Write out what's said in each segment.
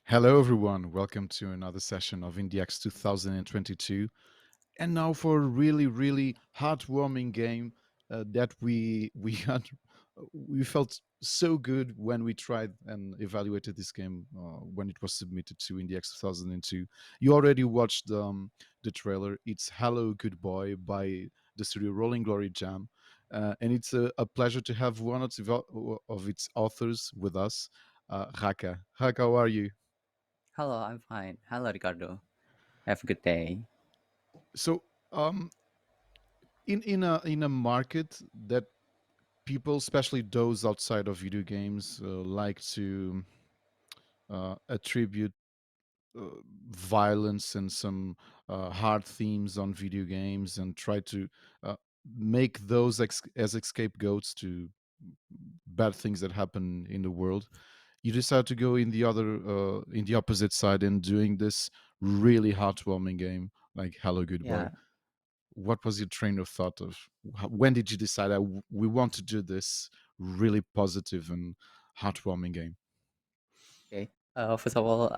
Hello, everyone. Welcome to another session of IndieX 2022. And now for a really heartwarming game that we had. We felt so good when we tried and evaluated this game when it was submitted to IndieX 2002. You already watched the trailer. It's Hello, Goodboy by the studio Rolling Glory Jam. And it's a pleasure to have one of its authors with us, Raka. Raka, how are you? Hello, I'm fine. Hello, Ricardo. Have a good day. So, um, in a market that people, especially those outside of video games, like to attribute uh, violence and some hard themes on video games and try to uh, make those as scapegoats to bad things that happen in the world. You decide to go in the opposite side and doing this really heartwarming game like Hello Good Boy. Yeah, What was your train of thought of when did you decide we want to do this really positive and heartwarming game? okay. First of all,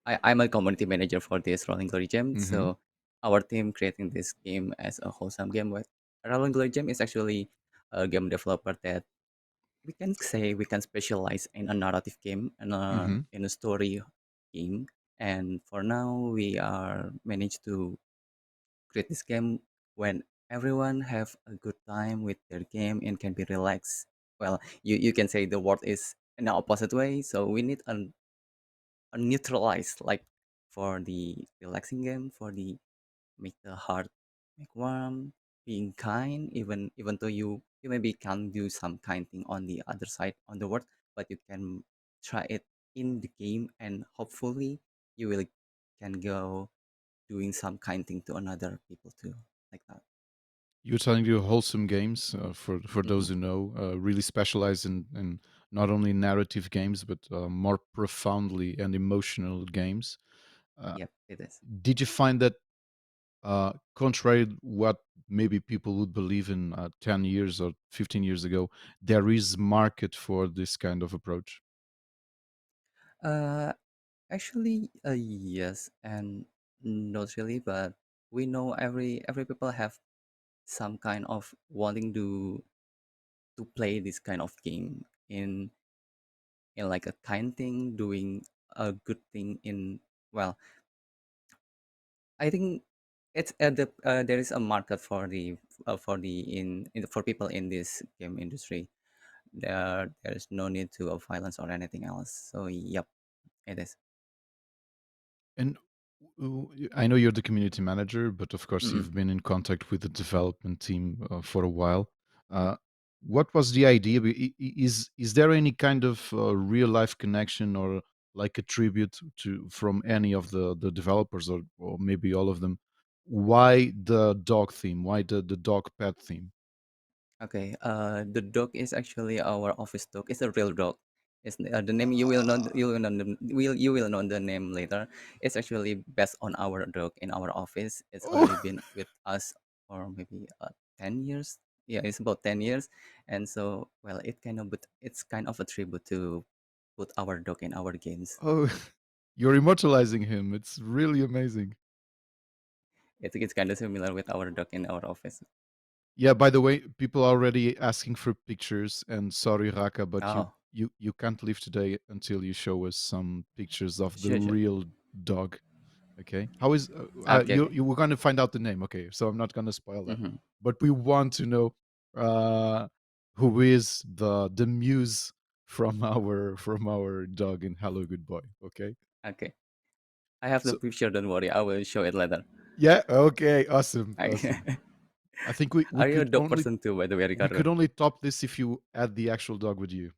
I'm a community manager for this Rolling Glory Gem. Hmm. So, our team creating this game as a wholesome game. But Rolling Glory Gem is actually a game developer that we can specialize in a narrative game and Hmm. in a story game. And for now, we are managed to create this game when everyone have a good time with their game and can be relaxed. Well, you can say the word is in the opposite way. So we need a neutralized like for the relaxing game for the make the heart make warm, being kind, even though you maybe can't do some kind thing on the other side on the world, but you can try it in the game and hopefully you will can go doing some kind thing to another people too like that. You're telling you wholesome games for Hmm. those who know really specialize in not only narrative games but more profoundly and emotional games. uh, Yep, it is. did you find that contrary to what maybe people would believe in 10 years or 15 years ago, there is market for this kind of approach? uh Actually, yes and not really, but we know every people have some kind of wanting to play this kind of game in like a kind thing, doing a good thing in well, I think it's there is a market for the in for people in this game industry. There's no need to of violence or anything else. So yep, it is. And I know you're the community manager, but of course Mm-hmm. you've been in contact with the development team for a while. Uh, what was the idea? Is there any kind of real life connection or like a tribute to from any of the developers or maybe all of them? Why the dog theme? Why the dog pet theme? Okay, the dog is actually our office dog. It's a real dog. It's the name you will know the name later. It's actually based on our dog in our office. It's already Oh, been with us for maybe 10 years. Yeah, it's about 10 years, and so well, it's kind of a tribute to put our dog in our games. oh, you're immortalizing him. It's really amazing. It's kind of similar with our dog in our office. Yeah, by the way, people are already asking for pictures, and sorry, Raka, but you Oh, you you can't leave today until you show us some pictures of the sure, sure. real dog. Okay, how is Okay, you okay. you were going to find out the name? Okay, so I'm not going to spoil that, Mm-hmm. but we want to know uh, who is the muse from our dog in Hello Good Boy. Okay, Okay, I have the so picture. Don't worry, I will show it later. yeah, okay, awesome, awesome. I- I think we Are you a could dog only person too, by the way, we could Ricardo? only top this if you add the actual dog with you,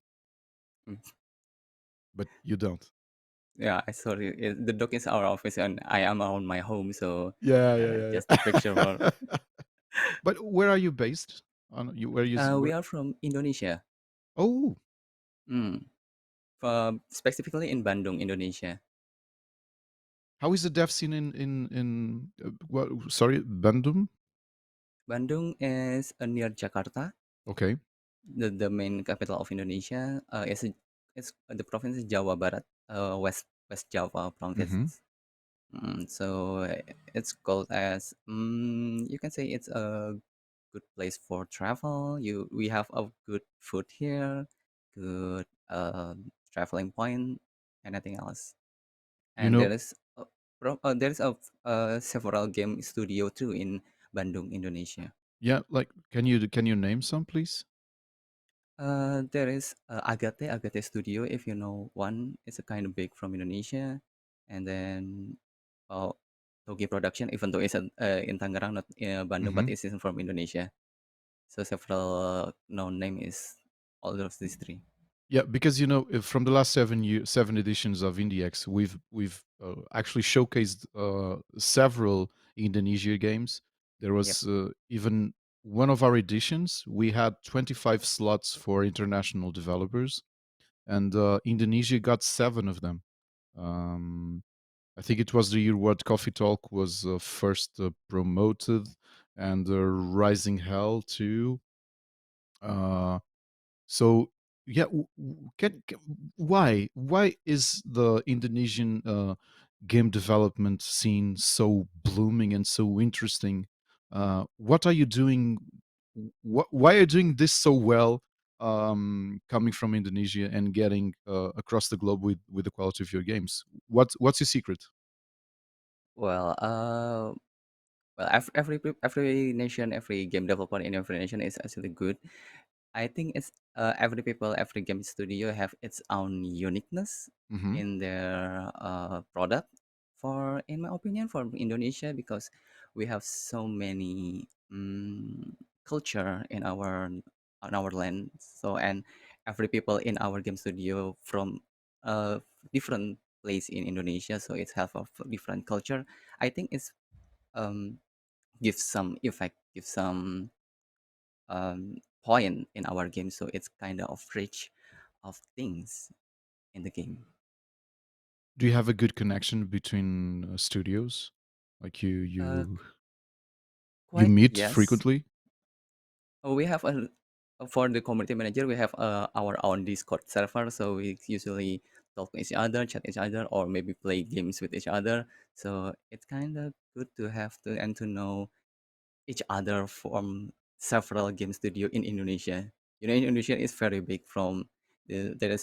Mm. but you don't. Yeah, I saw it. The dog is our office, and I am on my home, so Yeah, yeah, yeah, just the picture for. yeah. But where are you based? On you? Where you? We Where? are from Indonesia. Oh, Mm. Specifically in Bandung, Indonesia. how is the deaf scene in what? Sorry, Bandung. Bandung is near Jakarta, Okay, the main capital of Indonesia. It's the province is Jawa Barat, west. West Java Mm-hmm. province. So it's called as you can say it's a good place for travel. We have a good food here, good traveling point, anything else. You And know, there is several game studio too in Bandung, Indonesia. yeah, like can you name some, please? There is Agate Studio, if you know one. It's a kind of big from Indonesia, and then uh, Togi Production, even though it's in Tangerang, not Bandung, Mm-hmm. but it's from Indonesia. So several known name is all of these three. Yeah, because from the last 7 editions of IndieX, we've actually showcased several Indonesia games. There Yep. was even one of our editions. We had 25 slots for international developers, and Indonesia got 7 of them. Um, I think it was the year World Coffee Talk was first promoted, and Rising Hell too. Uh, so yeah, why is the Indonesian game development scene so blooming and so interesting? What are you doing? Why are you doing this so well? Coming from Indonesia and getting across the globe with the quality of your games. What's your secret? Well, every nation, every game developer in every nation is actually good. I think it's every people, every game studio have its own uniqueness Hmm. in their product. For in my opinion, for Indonesia, because we have so many culture in our on our land. So and every people in our game studio from different place in Indonesia. So it's half of different culture. I think it's um gives some effect, gives some point in our game, so it's kind of rich of things in the game. Do you have a good connection between studios? Like uh you quite meet yes. frequently? We have a for the community manager, we have our own Discord server, so we usually talk to each other, chat each other, or maybe play games with each other. So it's kind of good to have to and to know each other from several game studio in Indonesia. You know, Indonesia is very big. From there is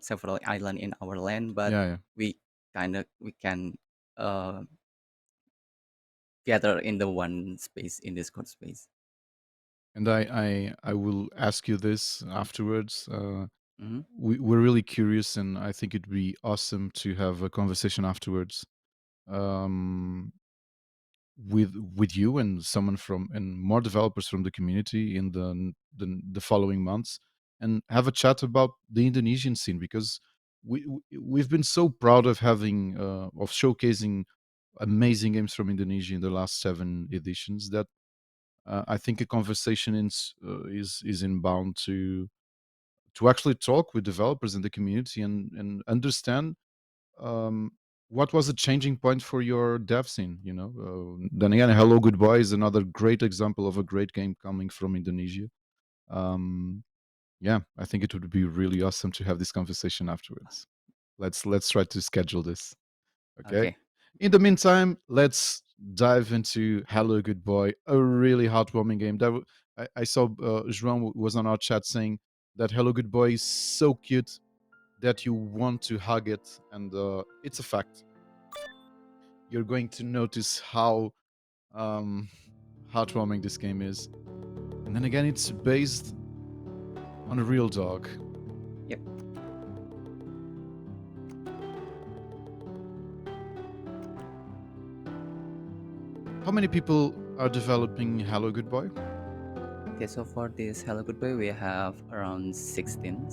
several island in our land, but Yeah, yeah. we can uh, gather in the one space in Discord space. And I will ask you this afterwards. Hmm. We're really curious, and I think it'd be awesome to have a conversation afterwards, um, with you and someone from and more developers from the community in the following months, and have a chat about the Indonesian scene, because we've been so proud of having of showcasing amazing games from Indonesia in the last 7 editions that I think a conversation is inbound to actually talk with developers in the community and understand um, what was a changing point for your dev scene. Then again, Hello Goodboy is another great example of a great game coming from Indonesia. Um, yeah, I think it would be really awesome to have this conversation afterwards. Let's try to schedule this. Okay. Okay. In the meantime, let's dive into Hello Good Boy, a really heartwarming game. I saw João was on our chat saying that Hello Good Boy is so cute that you want to hug it, and it's a fact. You're going to notice how um, heartwarming this game is. And then again, it's based on a real dog. Yep. How many people are developing Hello Good Boy? Okay, so for this Hello Goodbye, we have around 16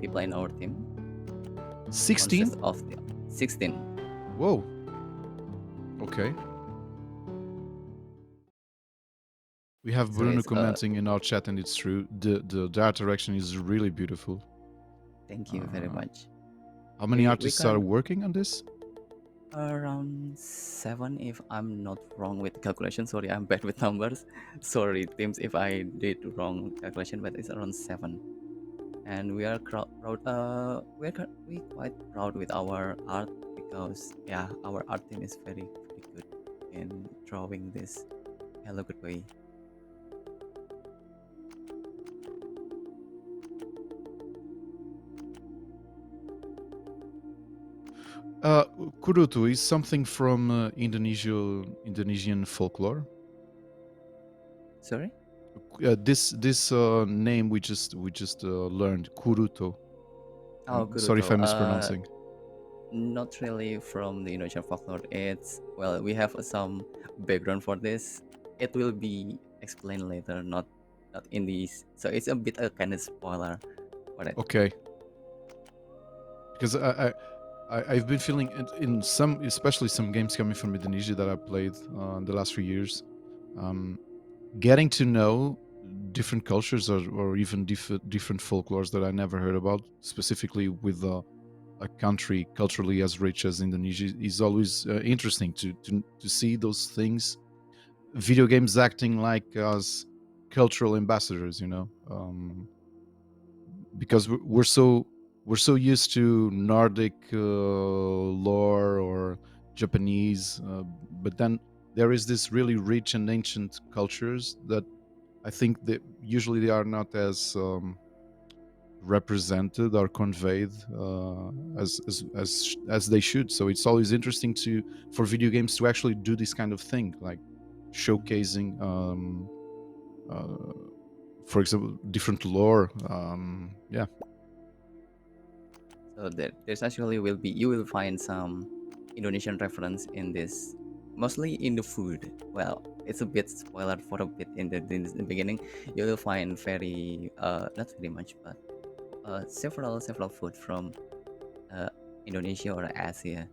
people in our team. 16? Consists of the 16. Whoa. Okay. We have So Bruno it's commenting in our chat, and it's true. The art direction is really beautiful. thank you very Uh, much. how many We artists are can working on this? around 7 if I'm not wrong with calculation. Sorry, I'm bad with numbers. Sorry, teams, if I did wrong calculation, but it's around 7. and we are proud. We quite proud with our art because yeah, our art team is very good in drawing this Hello Goodboy. Uh, Kurutu is something from Indonesian folklore. Sorry. This name we just learned, Kuruto. Oh, Sorry if Kuruto. I'm mispronouncing. Not really from the Indonesian folklore. It's well, we have some background for this. It will be explained later, not in these. So it's a bit a kind of spoiler for it. Okay, because I've been feeling in some, especially some games coming from Indonesia that I played in the last few years, um, getting to know different cultures or even different folklores that I never heard about, specifically with a country culturally as rich as Indonesia, is always interesting to see those things. Video games acting like as cultural ambassadors, because we're so used to Nordic lore or Japanese, but then there is this really rich and ancient cultures that I think that usually they are not as represented or conveyed as they should. So it's always interesting to for video games to actually do this kind of thing, like showcasing, uh, for example, different lore. Yeah. So there's actually will be you will find some Indonesian reference in this, mostly in the food. Well, it's a bit spoiler for a bit in the beginning. You will find very not very much, but several food from uh, Indonesia or Asia.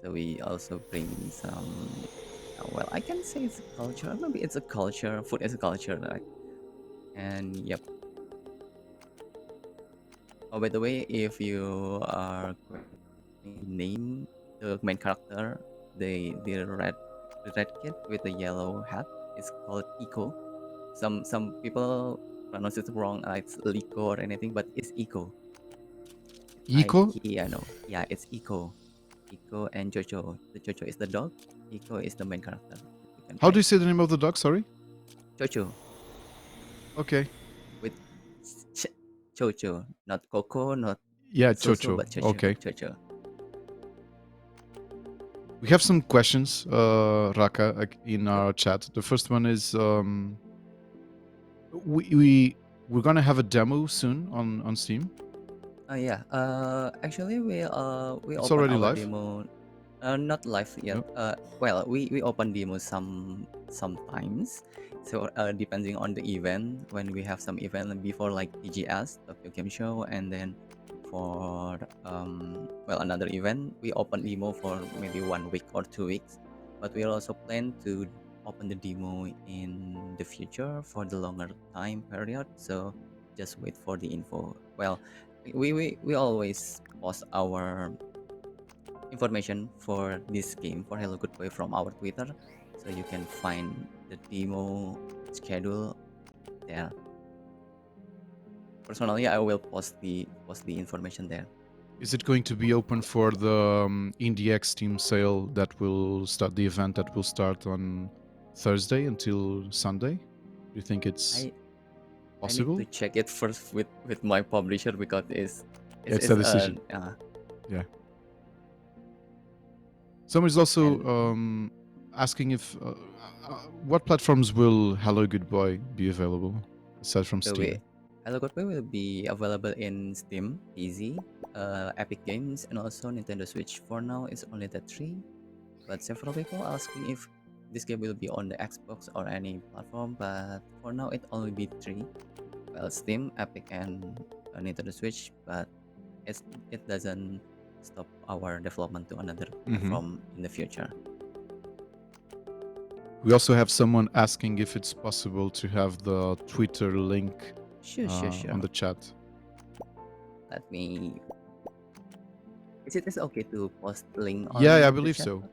So we also bring some. Well, I can say it's a culture. Maybe it's a culture. Food is a culture, right? And yep. Oh, by the way, if you are name the main character, the red kid with the yellow hat is called Iko. Some people pronounce it wrong, it's Liko or anything, but it's Iko. Eco. I know. Yeah, it's Iko. Iko and Jojo. The Jojo is the dog. Iko is the main character that you can How do you play. say the name of the dog? Sorry. Jojo Okay. with ch- Jojo, not Coco, not Yeah, Soso, Chocho. but Jojo. Okay. Jojo. We have some questions, Raka, in Yep. our chat. The first one is we're gonna have a demo soon on Steam. Yeah. Actually, we It's open already our live. demo. Not live yet. Yep. Well, we open demo sometimes. So depending on the event, when we have some event before like TGS Tokyo Game Show, and then for well another event, we open demo for maybe 1 week or 2 weeks. But we also plan to open the demo in the future for the longer time period. So just wait for the info. Well, we always post our information for this game for Hello Goodboy from our Twitter, so you can find the demo schedule there. Personally, I will post the information there. Is it going to be open for the IndieX Steam sale that will start the event that will start on Thursday until Sunday? Do you think it's I I need to possible? check it first with my publisher because it's Yeah, it's, it's a it's decision. Yeah. Someone's also and asking if what platforms will Hello Good Boy be available aside from so we Steam? Hello Goodboy will be available in Steam, PC, Epic Games, and also Nintendo Switch. For now, it's only the three. But several people asking if this game will be on the Xbox or any platform, but for now it only be three. Well, Steam, Epic, and Nintendo Switch, but it doesn't stop our development to another Mm-hmm. platform in the future. We also have someone asking if it's possible to have the Twitter link Sure. on the chat. Let me. Is it okay to post link Yeah, I on the believe chat? so.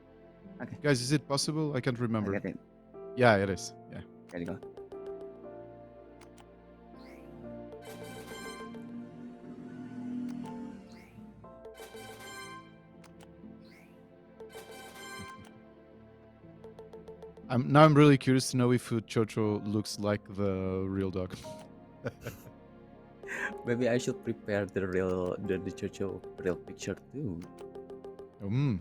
Okay, Guys, is it possible? I can't I remember. got it. Yeah, it is. Yeah. There you go. I'm really curious to know if Chocho looks like the real dog. Maybe I should prepare the Jojo real picture too. Mm.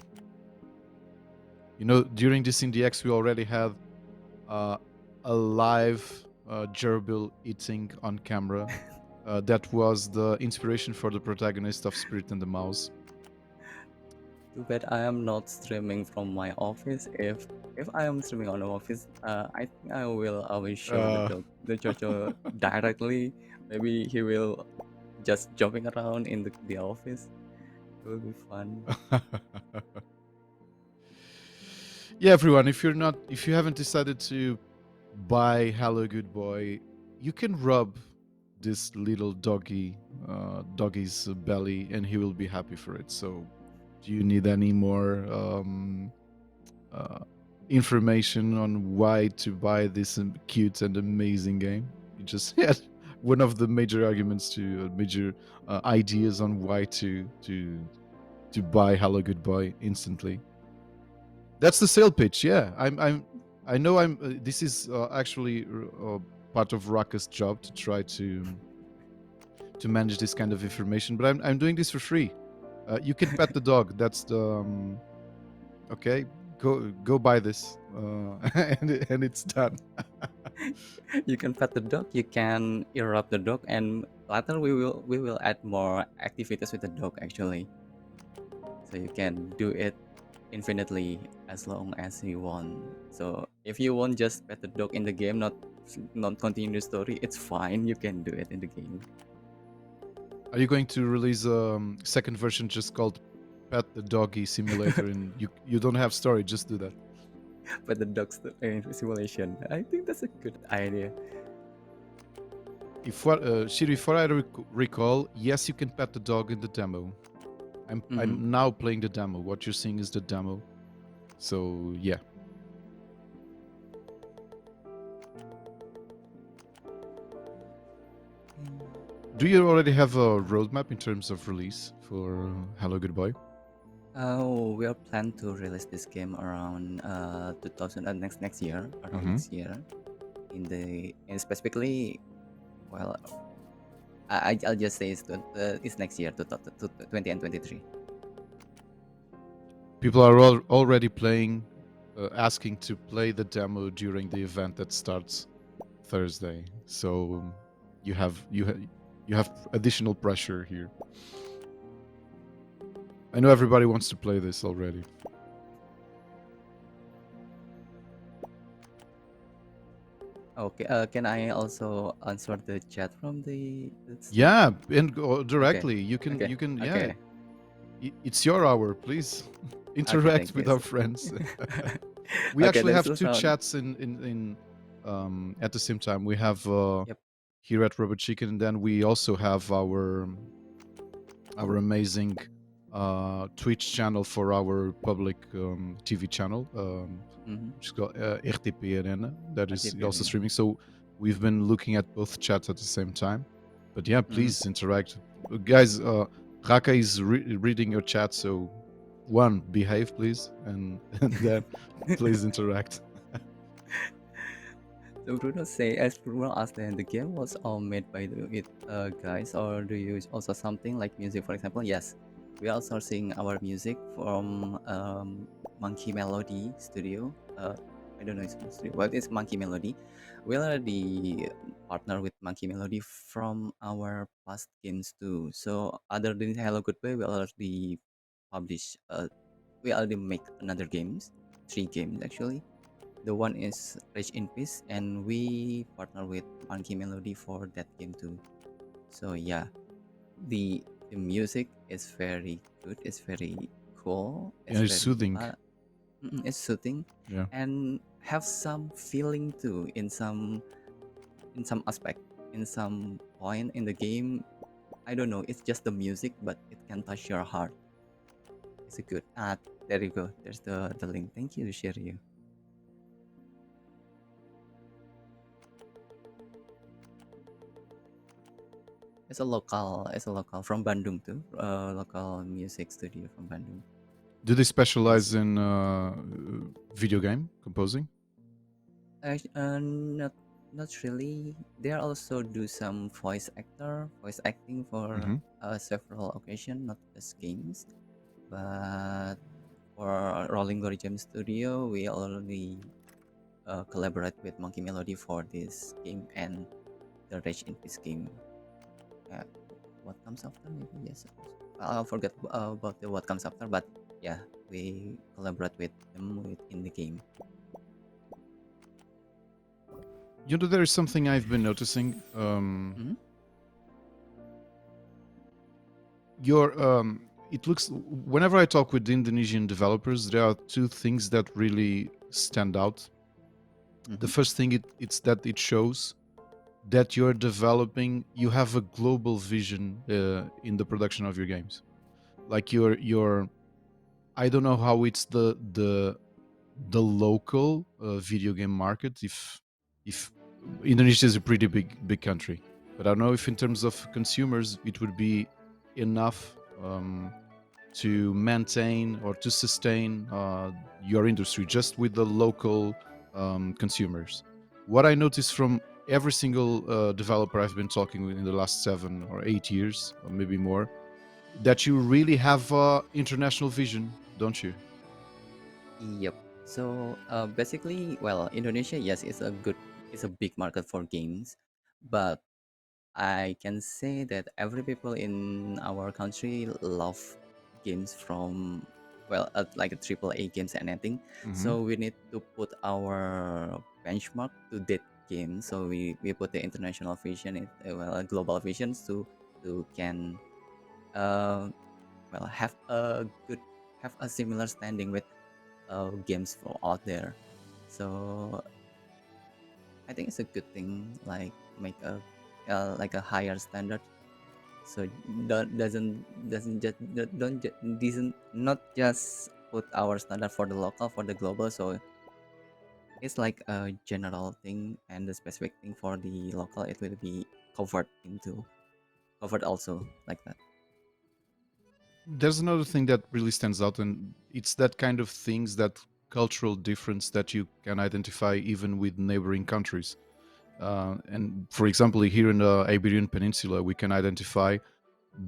You know, during this IndieX, we already had uh, a live gerbil eating on camera. That was the inspiration for the protagonist of Spirit and the Mouse. Too bad I am not streaming from my office. If I am streaming on the office, I think I will show Uh, the Jojo directly. Maybe he will just jumping around in the office. It will be fun. yeah, everyone, if you haven't decided to buy Hello Good Boy, you can rub this little doggy's belly, and he will be happy for it. So, do you need any more uh, information on why to buy this cute and amazing game? You just had one of the major arguments to major ideas on why to buy Hello Good Boy instantly. That's the sale pitch. Yeah, I know. This is actually part of Raka's job to try to manage this kind of information, but I'm doing this for free. You can pet the dog. That's the okay. Go buy this, and it's done. You can pet the dog. You can erupt the dog, and later we will add more activities with the dog actually. So you can do it infinitely as long as you want. So if you want just pet the dog in the game, not continue the story, it's fine. You can do it in the game. Are you going to release a second version just called Pet the Doggy Simulator, and you don't have story? Just do that. Pet the dog simulation. I think that's a good idea. If what Shiri, if what I recall, yes, you can pet the dog in the demo. Mm-hmm. I'm now playing the demo. What you're seeing is the demo. So yeah. Do you already have a roadmap in terms of release for Hello Goodbye? Oh, we are plan to release this game around 2000 next year, around Mm-hmm. next year. And specifically, well, I'll just say it's next year, 20 and 23. People are already playing, asking to play the demo during the event that starts Thursday. So you have additional pressure here. I know everybody wants to play this already. Okay. Can I also answer the chat from the Steam? Yeah, and go Okay. directly. Okay. You can yeah. Okay. It's your hour, please. Okay. Interact Thank you. with our friends. We Okay. actually There's have the two sound. chats in at the same time. We have Yep. here at Rubber Chicken, and then we also have our amazing Twitch channel for our public TV channel, Mm-hmm. which is called RTP Arena, that is RTP also Arena. streaming. So we've been looking at both chats at the same time. But yeah, Mm-hmm. please interact, guys. Raka is reading your chat, so one, behave, please, and, and then please interact. So Bruno say, as Bruno asked, then the game was all made by the guys, or do you use also something like music, for example? Yes, we are sourcing our music from Monkey Melody Studio. I don't know its studio, but it's Monkey Melody. We already partner with Monkey Melody from our past games too. So other than Hello Goodbye, publish. We already make another games, 3 games actually. The one is Rage in Peace, and we partner with Monkey Melody for that game too. So yeah, the music is very good. It's very cool. Yeah, It's it's very soothing. it's soothing, Yeah. and have some feeling too in some aspect, in some point in the game. I don't know. It's just the music, but it can touch your heart. It's a good. There you go. There's the link. Thank you, share you. It's a local from Bandung too. Local music studio from Bandung. Do they Yes. specialize in video game composing? Not really. They also do some voice acting for Hmm. several occasions, not just games. But for Rolling Glory Gem Studio, we already collaborate with Monkey Melody for this game and the Rage in Peace game. Uh, what comes after? Maybe yes. Also. I'll forget about the what comes after, but yeah, we collaborate with them in the game. You know, there is something I've been noticing. Mhm. Your it looks whenever I talk with Indonesian developers, there are two things that really stand out. The Mhm. first thing it's that it shows that you're developing, you have a global vision in the production of your games. Like you're I don't know how it's the local video game market, if Indonesia is a pretty big country, but I don't know if in terms of consumers it would be enough to maintain or to sustain your industry just with the local consumers. What I noticed from every single developer I've been talking with in the last 7 or 8 years, or maybe more, that you really have international vision, don't you? Yep. So basically, well, Indonesia, yes, it's a big market for games, but I can say that every people in our country love games from like a triple A games and anything. Hmm. So we need to put our benchmark to that game. So we put the international vision, global visions to can uh have a good have a similar standing with games from out there. So I think it's a good thing, like make a like a higher standard. So don't doesn't just don't ju- doesn't not just put our standard for the local for the global. So it's like a general thing, and the specific thing for the local it will be covered into covered also like that. There's another thing that really stands out, and it's that kind of things, that cultural difference that you can identify even with neighboring countries. And for example, here in the Iberian Peninsula, we can identify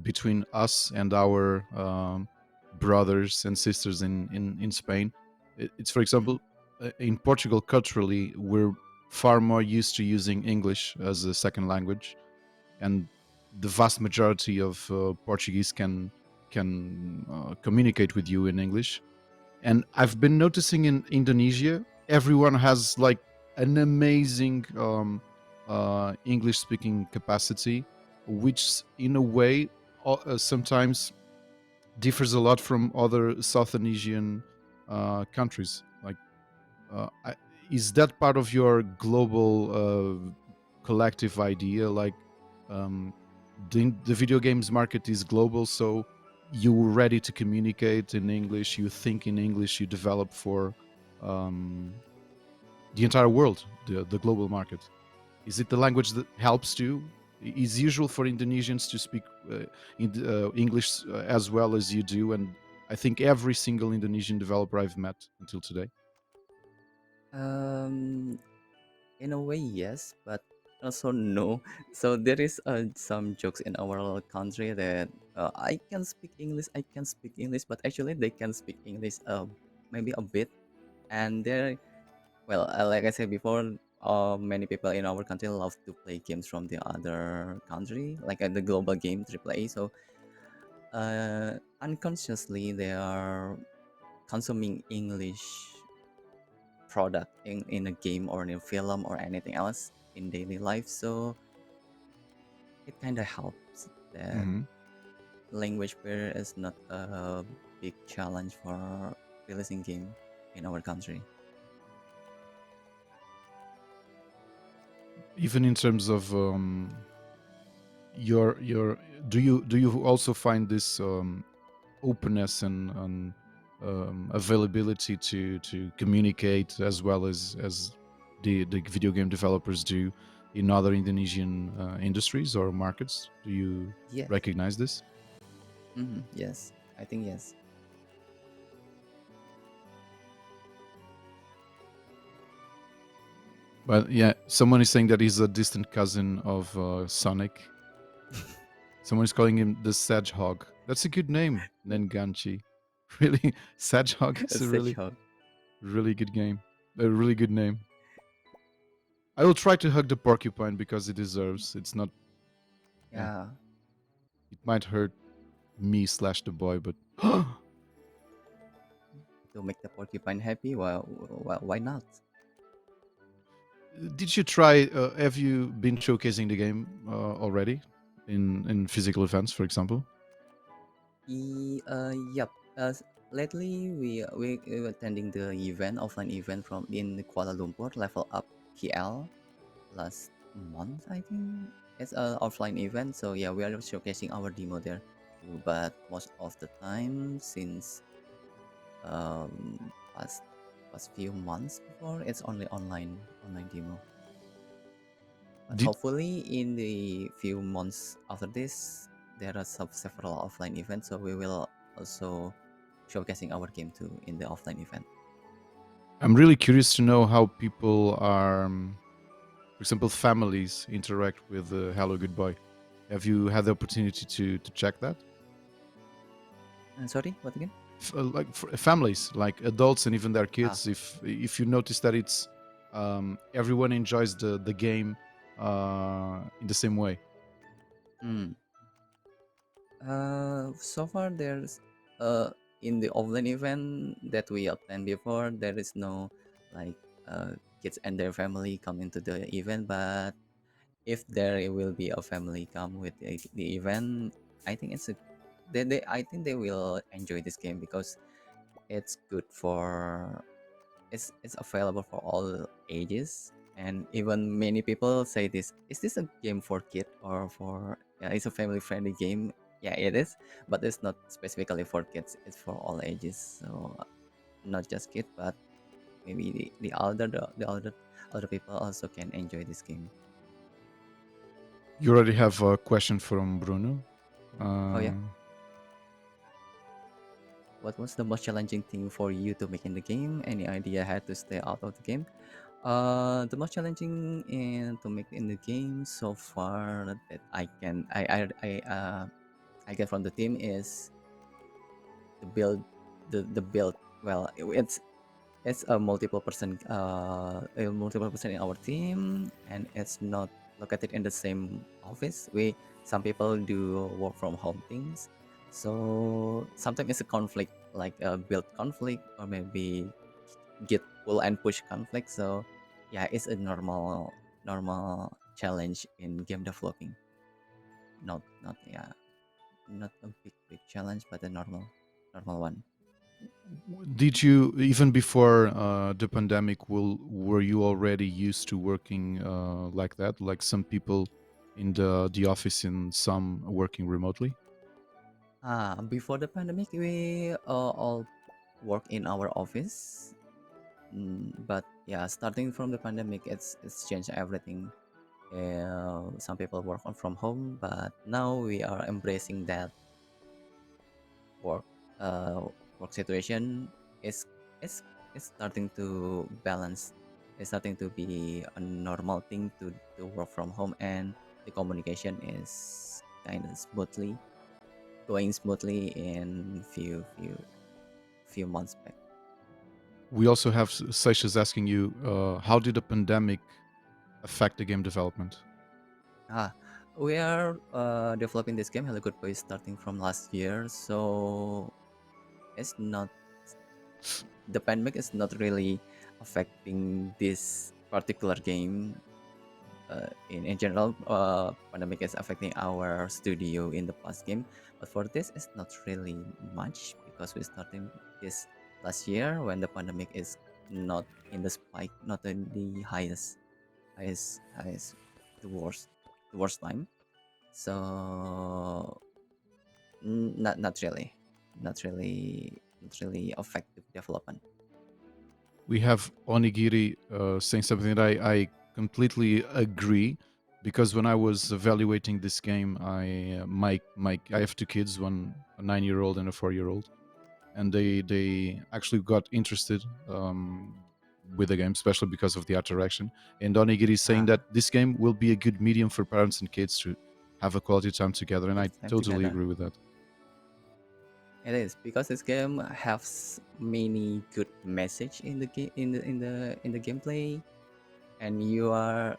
between us and our brothers and sisters in Spain. It's, for Hmm. example, in Portugal, culturally, we're far more used to using English as a second language, and the vast majority of Portuguese can communicate with you in English. And I've been noticing in Indonesia, everyone has like an amazing English speaking capacity, which in a way sometimes differs a lot from other Southern Asian countries. Like, I, is that part of your global collective idea? Like, um, the video games market is global, so you're ready to communicate in English, you think in English, you develop for um, the entire world, the global market. Is it the language that helps you? Is usual for Indonesians to speak English as well as you do, and I think every single Indonesian developer I've met until today. Um, in a way, yes, but also no. So there is some jokes in our country that I can speak English, I can speak English, but actually they can speak English maybe a bit. And there, like I said before, many people in our country love to play games from the other country, like the global game AAA. So unconsciously they are consuming English product in a game or in a film or anything else in daily life. So it kind of helps that Hmm. language barrier is not a big challenge for releasing game in our country. Even in terms of your do you also find this openness and availability to communicate as well as the video game developers do in other Indonesian industries or markets? Do you Yes. recognize this? Yes, I think, yes. But yeah, someone is saying that he's a distant cousin of Sonic. Someone is calling him the Sedgehog. That's a good name, Nenganchi. Really, Sedgehog is a Such really, a really good game. A really good name. I will try to hug the porcupine because it deserves. It's not. Yeah, yeah. it might hurt me slash the boy, but To make the porcupine happy, well, why not? did you try? Have you been showcasing the game already in physical events, for example? Yep. Lately we were attending the event, offline event from in Kuala Lumpur, Level Up KL last month, I think. It's an offline event, so yeah, we are showcasing our demo there too. But most of the time, since past few months before, it's only online demo. But Did hopefully, in the few months after this, there are several offline events, so we will also showcasing our game too in the offline event. I'm really curious to know how people are, for example, families interact with Hello Goodboy. Have you had the opportunity to check that? And sorry, what again? Like families, like adults and even their Ah, kids. If you notice that it's everyone enjoys the game in the same way. hmm. So far there's uh in the offline event that we attend before, there is no like kids and their family come into the event, but if there will be a family come with the event, I think I think they will enjoy this game because it's good for it's available for all ages, and even many people say this, is this a game for kid or for, yeah, it's a family friendly game. Yeah, it is, but it's not specifically for kids, it's for all ages. So not just kids, but maybe the older people also can enjoy this game. You already have a question from Bruno. Oh yeah, Uh, what was the most challenging thing for you to make in the game? Any idea how to stay out of the game? The most challenging in to make in the game so far that I get from the team is the build, the build. Well, it's a multiple person in our team, and it's not located in the same office. Some people do work from home things, so sometimes it's a conflict, like a build conflict or maybe git pull and push conflict. So yeah, it's a normal challenge in game developing. Not yeah, not a big challenge, but a normal one. did you even before the pandemic? Were you already used to working like that? Like some people in the office and some working remotely? Before the pandemic, we all work in our office. But yeah, starting from the pandemic, it's changed everything. Some people work on from home, but now we are embracing that work uh, work situation. Is is is starting to balance. It's starting to be a normal thing to work from home, and the communication is kind of smoothly going smoothly in few months back. We also have Seixas asking you, how did the pandemic affect the game development? ah we are developing this game Hello Good Boy starting from last year, so it's not the pandemic is not really affecting this particular game. In general, pandemic is affecting our studio in the past game, but for this it's not really much because we started this last year when the pandemic is not in the spike, not in the highest the worst time. So not really effective development. We have Onigiri saying something that I completely agree, because when I was evaluating this game, I have two kids, one a 9 year old and a 4 year old, and they actually got interested. with the game, especially because of the art direction. And Onigiri is saying Ah, that this game will be a good medium for parents and kids to have a quality time together, and I it's time totally together. agree with that. It is because this game has many good message in the game in the gameplay, and you are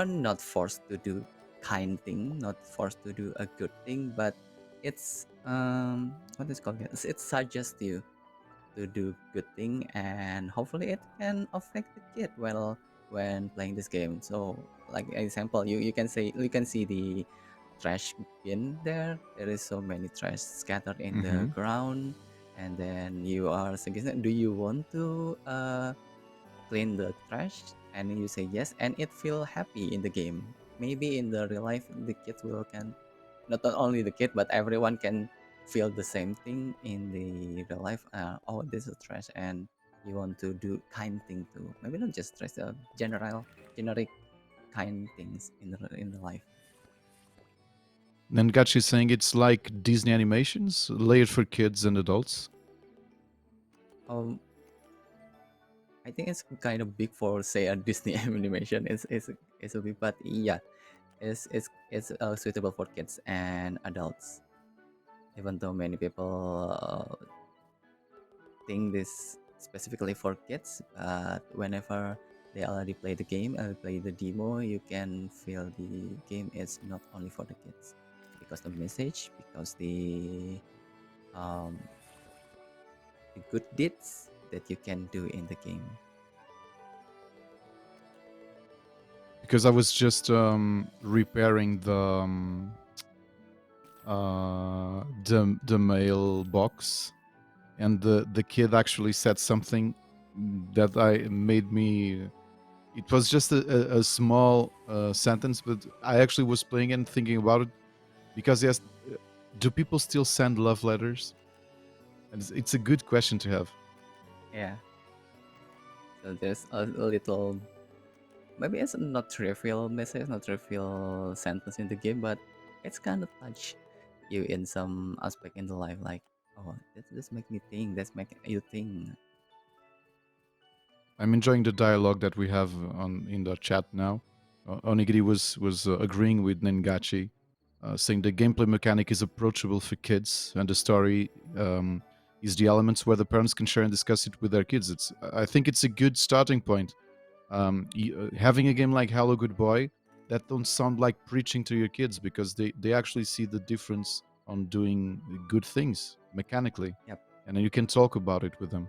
not forced to do kind thing, not forced to do a good thing, but it's what is called it suggests you to do good thing, and hopefully it can affect the kid well when playing this game. So like example, you can see the trash bin there. There is so many trash scattered in the Hmm. ground, and then you are suggesting, do you want to clean the trash? And you say yes, and it feel happy in the game. Maybe in the real life the kids will can, not only the kid but everyone can feel the same thing in the real life. Oh, this is trash, and you want to do kind thing too. Maybe not just trash, generic kind things in the life. Nengachi is saying it's like Disney animations, layered for kids and adults. um I think it's kind of big for say a Disney animation. It's a big, but yeah, it's suitable for kids and adults. Even though many people think this specifically for kids, but whenever they already play the game and play the demo, you can feel the game is not only for the kids, because the message, because um, the good deeds that you can do in the game. Because I was just repairing the mailbox, and the kid actually said something that I made me. It was just a small sentence, but I actually was playing and thinking about it because yes, do people still send love letters? And it's a good question to have. Yeah, so there's a little, maybe it's not trivial message, not trivial sentence in the game, but it's kind of touch you in some aspect in the life, like, oh, this make me think, this make you think. I'm enjoying the dialogue that we have on in the chat now. Onigiri was agreeing with Nengachi, saying the gameplay mechanic is approachable for kids, and the story is the elements where the parents can share and discuss it with their kids. I think it's a good starting point. Having a game like Hello Good Boy that don't sound like preaching to your kids because they actually see the difference on doing good things mechanically, Yep, and then you can talk about it with them.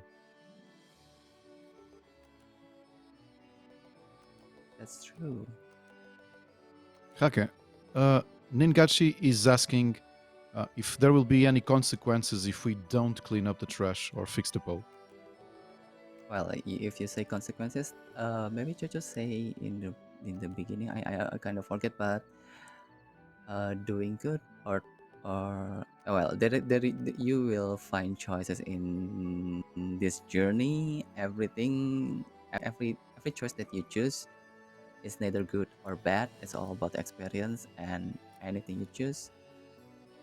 that's true. Okay. Uh, Ningachi is asking if there will be any consequences if we don't clean up the trash or fix the pole. Well, if you say consequences, maybe Jojo say in the beginning. I kind of forget, but doing good or well, you will find choices in this journey. Every choice that you choose is neither good or bad. It's all about experience, and anything you choose,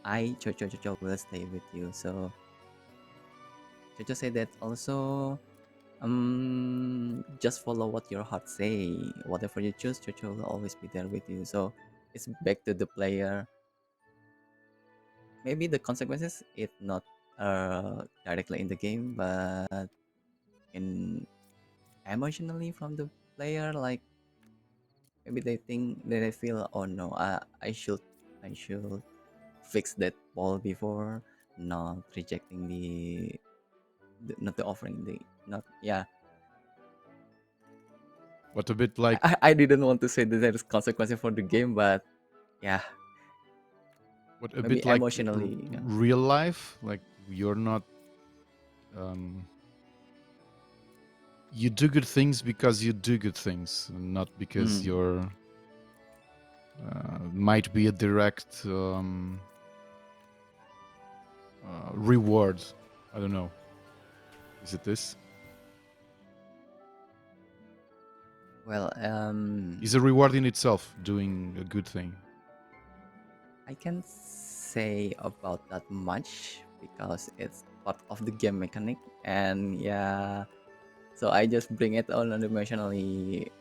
Jojo will stay with you. So Jojo say that also. Just follow what your heart say. Whatever you choose, Jojo will always be there with you. So it's back to the player. Maybe the consequences it not directly in the game, but in emotionally from the player. Like maybe they think they feel, oh no, I should fix that ball before, not rejecting the not the offering the not yeah. What a bit like I didn't want to say that there's consequences for the game, but yeah, what a maybe bit like emotionally. Yeah. real life. Like you're not um, you do good things because you do good things, not because Mm. you're might be a direct reward. I don't know. Is it this? Well, Is a reward in itself doing a good thing? I can't say about that much because it's part of the game mechanic, and yeah, So I just bring it on emotionally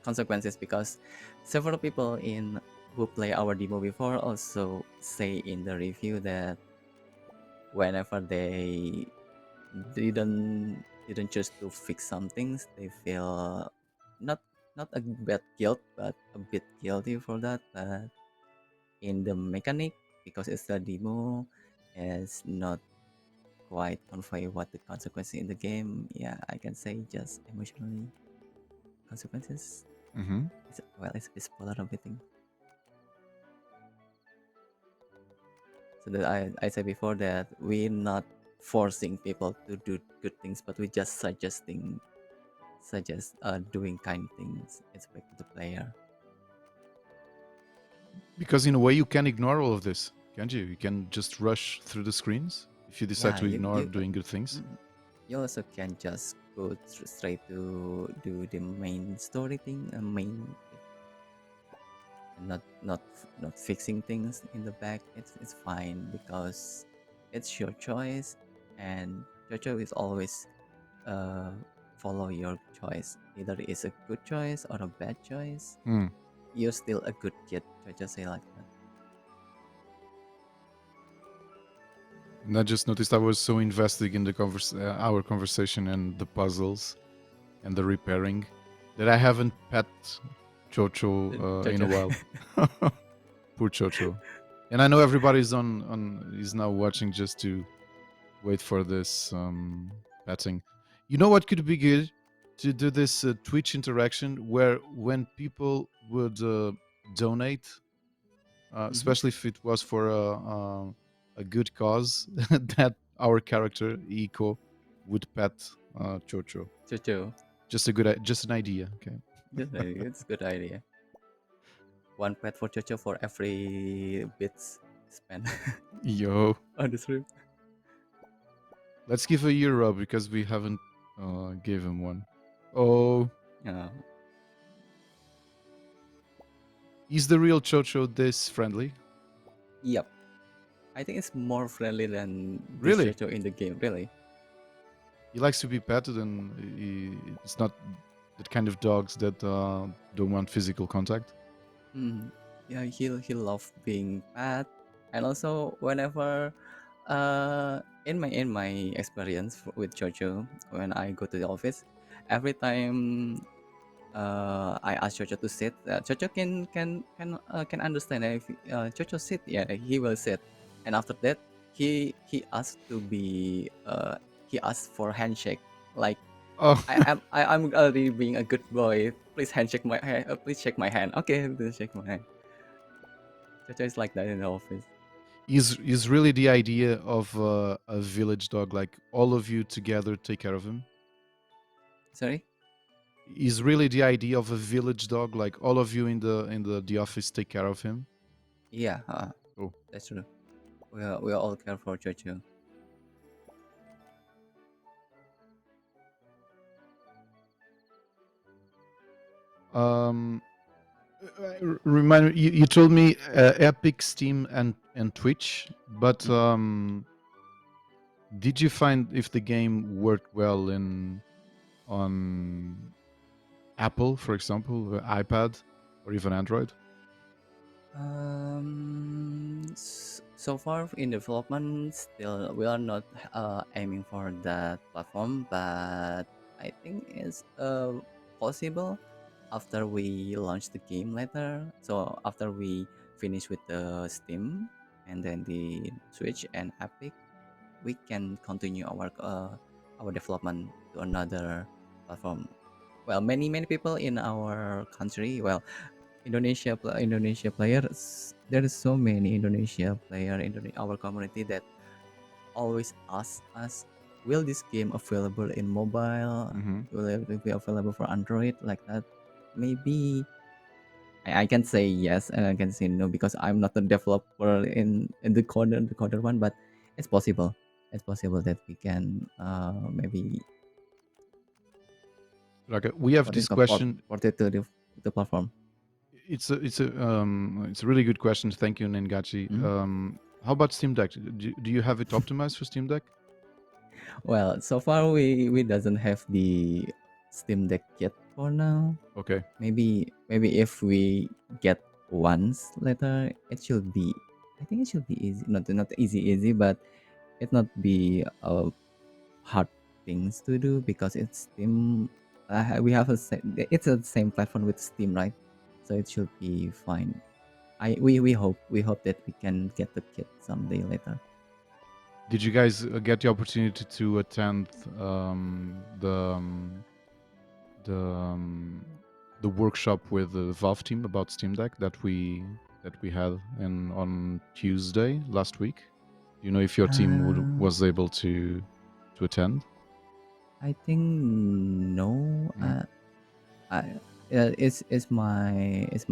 consequences, because several people in who play our demo before also say in the review that whenever they didn't choose to fix some things, they feel not not a bad guilt, but a bit guilty for that. But in the mechanic, because it's a demo, is not quite convey what the consequences in the game. Yeah, I can say just emotionally consequences. Mm-hmm. It's a bit spoiler of everything. So that I said before that we're not forcing people to do good things, but we just suggest doing kind things. It's back to the player. Because in a way, you can ignore all of this, can't you? You can just rush through the screens if you decide Yeah, to ignore doing good things. mm, you also can just go straight to do the main story thing, main bit, and not fixing things in the back. It's fine, because it's your choice, and your choice is always uh follow your choice. Either it's a good choice or a bad choice, Hmm. you're still a good kid. I just say like that. And I just noticed I was so invested in the our conversation and the puzzles and the repairing that I haven't pet Chocho in a Jojo. while. Poor Chocho. And I know everybody's on is now watching just to wait for this petting. You know what could be good to do this Twitch interaction where when people would donate, Mm-hmm. especially if it was for a good cause, that our character Eco would pet Chocho. Jojo. Just just an idea. Okay. It's a good idea. One pet for Jojo for every bits spent Yo, on the stream. let's give a euro because we haven't gave him one. Oh, Uh, is the real Chocho this friendly? yep. I think it's more friendly than this Really? Jojo in the game. Really. He likes to be petted, and it's not that kind of dogs that don't want physical contact. Mm. Yeah, he love being pet, and also whenever, in my experience with Jojo, when I go to the office, every time I ask Jojo to sit. Jojo can understand. If Jojo sit, yeah, he will sit. And after that, he asked to be he asked for handshake. Like Oh, I'm already being a good boy. Please handshake my hand. Please shake my hand. Okay, please shake my hand. Jojo is like that in the office. is really the idea of a village dog, like all of you together take care of him. Sorry. Is really the idea of a village dog, like all of you in the office take care of him. Yeah, Oh, that's true. We are all care for Jojo. um, remind me. You told me Epic, Steam, and Twitch, but Mhm. did you find if the game worked well in on Apple, for example, iPad, or even Android? So far in development, still we are not aiming for that platform, but I think it's possible after we launch the game later. So after we finish with the Steam and then the Switch and Epic, we can continue our development to another platform. Well, many people in our country, well, Indonesia players. There is so many Indonesia player in our community that always ask us, will this game available in mobile? Mm-hmm. Will it be available for Android like that? Maybe I can say yes and I can say no, because I'm not a developer in the coder one, but it's possible. It's possible that we can maybe Raka, we have port this it, port, question. port it to the platform. It's a really good question. Thank you, Nengachi. Mhm. How about Steam Deck? Do you have it optimized for Steam Deck? Well, so far we doesn't have the Steam Deck yet for now. Okay. Maybe if we get once later, it should be. I think it should be easy. Not easy, but it not be hard things to do because it's Steam. We have it's a same platform with Steam, right? So it should be fine. We hope that we can get the kit someday later. Did you guys get the opportunity to attend the the workshop with the Valve team about Steam Deck that we had on Tuesday last week? Do you know if your team Uh, was able to attend? I think no. Mm. I it's my it's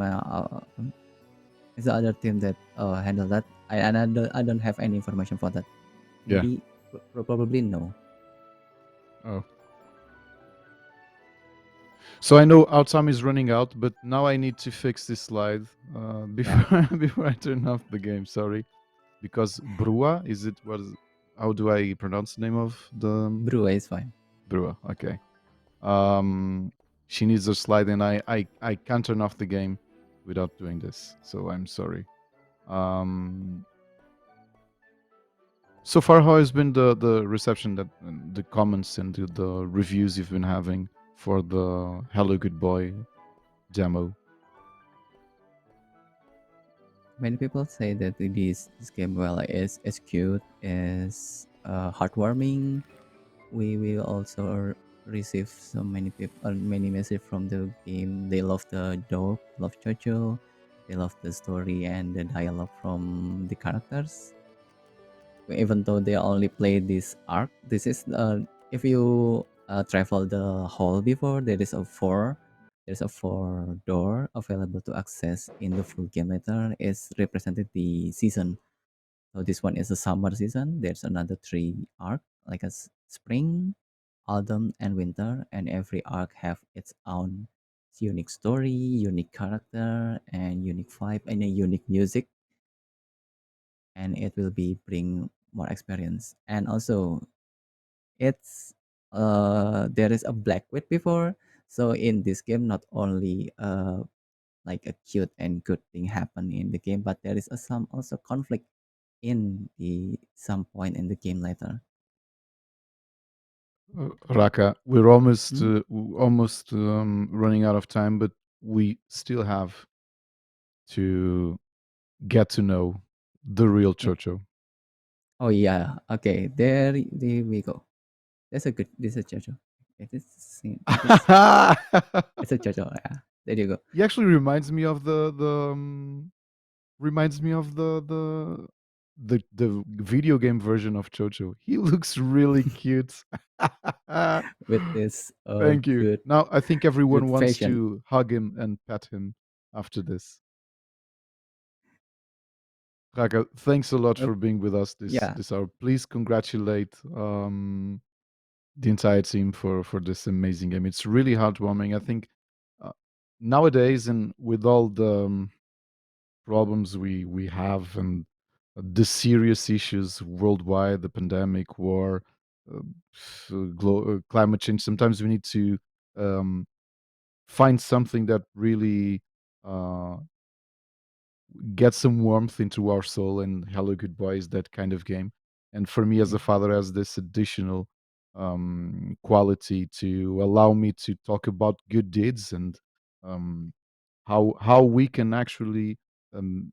the other team that handle that. I don't have any information for that. Yeah. Maybe probably no. Oh. So I know our time is running out, but now I need to fix this slide Yeah, before before I turn off the game. Sorry, because Brua is it? What is? How do I pronounce the name of the brew is fine. Brua? Okay. Um, she needs a slide, and I can't turn off the game without doing this. So I'm sorry. Um, so far, how has been the reception that the comments and the reviews you've been having for the Hello Good Boy demo? Many people say that this game well is cute, is heartwarming. We will also receive so many people many message from the game. They love the dog, love Jojo, they love the story and the dialogue from the characters. Even though they only play this arc, this is if you travel the hall before, there's a four door available to access in the full game later. Is represented the season. So this one is a summer season. There's another three arc like a spring, autumn, and winter, and every arc have its own unique story, unique character, and unique vibe, and a unique music, and it will be bring more experience. And also, it's there is a black wit before, so in this game, not only like a cute and good thing happen in the game, but there is a, some also conflict in the some point in the game later. Raka, we're Hmm? almost running out of time, but we still have to get to know the real Yeah. Chocho. Oh yeah. Okay. There we go. That's a good. This is a Jojo. It is. It is. It's a Jojo. Yeah. There you go. He actually reminds me of reminds me of the video game version of Chocho. He looks really cute. With this Thank you. good Now I think everyone good wants fashion. to hug him and pet him after this. Raka, thanks a lot Uh, for being with us yeah. this hour. Please congratulate the entire team for this amazing game. It's really heartwarming. I think uh, nowadays, and with all the problems we have and the serious issues worldwide, the pandemic, war, uh, climate change, sometimes we need to um, find something that really uh, get some warmth into our soul, and Hello Goodbye is that kind of game. And for me as Yeah. a father, has this additional quality to allow me to talk about good deeds and um, how we can actually um,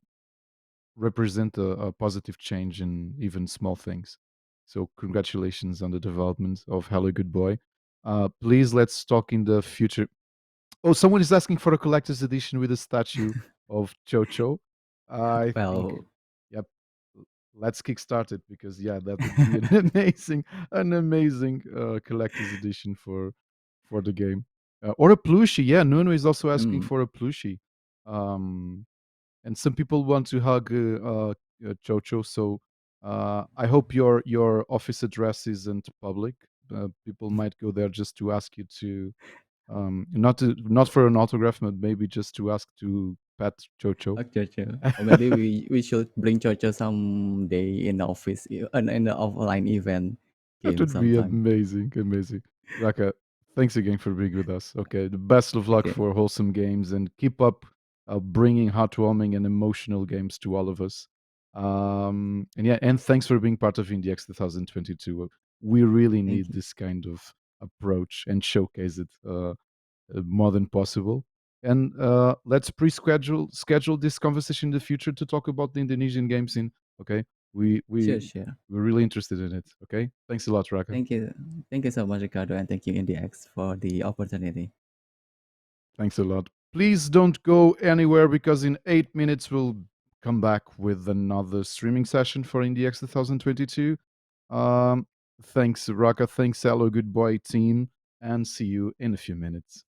represent a positive change in even small things. So congratulations on the development of Hello Good Boy. Please let's talk in the future. Oh, someone is asking for a collector's edition with a statue of Chocho. I think, Well, yep. Let's kickstart it because yeah, that would be an amazing collector's edition for the game, or a plushie. Yeah, Nuno is also asking mm, for a plushie. Um, and some people want to hug Chocho. So I hope your office address isn't public. People might go there just to ask you to not for an autograph, but maybe just to ask to pet Chocho. okay, sure. Or maybe we should bring Jojo someday in the office in the offline event. That game would be sometime. amazing, amazing. Raka, thanks again for being with us. Okay, the best of luck Okay. for wholesome games and keep up bringing heartwarming and emotional games to all of us. And yeah, and thanks for being part of IndieX 2022. We really Thank need you. this kind of approach and showcase it more than possible. And let's schedule this conversation in the future to talk about the Indonesian game scene. Okay, we we Sure, sure. we're really interested in it. Okay, thanks a lot, Raka. Thank you. Thank you so much, Ricardo, and thank you, IndieX, for the opportunity. Thanks a lot. Please don't go anywhere because in 8 minutes we'll come back with another streaming session for IndieX 2022. Um, thanks, Raka. Thanks, hello, good boy team, and see you in a few minutes.